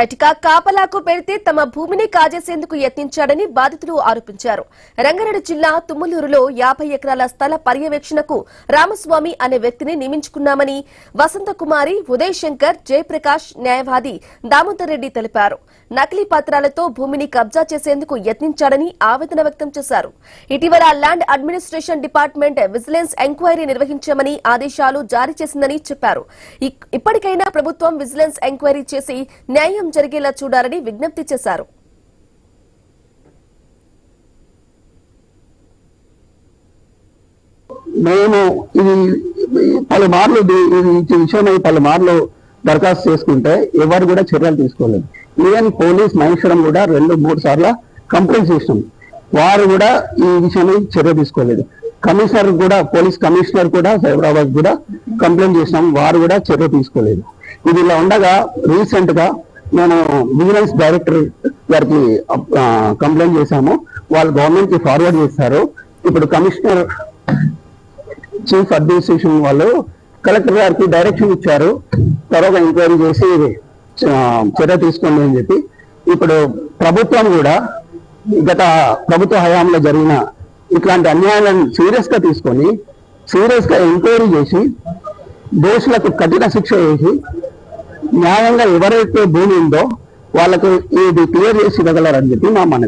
అటిక కాపలాకు పెడితే తమ భూమిని కాజేసేందుకు యత్నించాడని బాధితులు ఆరోపించారు. రంగారెడ్డి జిల్లా తుమ్మలూరులో 50 ఎకరాల స్థల పర్యవేక్షణకు రామస్వామి అనే వ్యక్తిని నియమించుకున్నామని వసంతకుమారి, ఉదయ్ శంకర్, జయప్రకాష్, న్యాయవాది దామోదర్ రెడ్డి తెలిపారు. నకిలీ పత్రాలతో భూమిని కబ్జా చేసేందుకు యత్నించాడని ఆవేదన వ్యక్తం చేశారు. ఇటీవల land administration department vigilance enquiry నిర్వహించామని ఆదేశాలు జారీ చేసిందని చెప్పారు. ఇప్పటికైనా ప్రభుత్వం విజిలెన్స్ ఎంక్వైరీ చేసి న్యాయం జరిగేలా చూడాలని విజ్ఞప్తి చేశారు. మేము ఇది పలుమార్లు విషయమై పలుమార్లు దరఖాస్తు చేసుకుంటే ఎవరు కూడా చర్యలు తీసుకోలేదు. ఈవెన్ పోలీస్ మహేశ్వరం కూడా 2-3 సార్లు కంప్లైంట్ చేసినాం, వారు కూడా ఈ విషయమై చర్య తీసుకోలేదు. కమిషనర్ కూడా, పోలీస్ కమిషనర్ కూడా సైబరాబాద్ కూడా కంప్లైంట్ చేసినాం, వారు కూడా చర్య తీసుకోలేదు. ఇది ఇలా ఉండగా రీసెంట్ గా నేను విజిలెన్స్ డైరెక్టర్ గారికి కంప్లైంట్ చేశాము, వాళ్ళు గవర్నమెంట్ కి ఫార్వర్డ్ చేశారు. ఇప్పుడు కమిషనర్, చీఫ్ అడ్మినిస్ట్రేషన్ వాళ్ళు కలెక్టర్ గారికి డైరెక్షన్ ఇచ్చారు, త్వరగా ఎంక్వైరీ చేసి చర్య తీసుకోండి అని చెప్పి. ఇప్పుడు ప్రభుత్వం కూడా గత ప్రభుత్వ హయాంలో జరిగిన ఇట్లాంటి అన్యాయాలను సీరియస్ గా తీసుకొని సీరియస్ గా ఎంక్వైరీ చేసి దోషులకు కఠిన శిక్ష వేసి న్యాయంగా ఎవరైతే భూమి ఉందో వాళ్ళకు ఇది క్లియర్ చేసి ఇవ్వగలరని చెప్పి మా మనవి.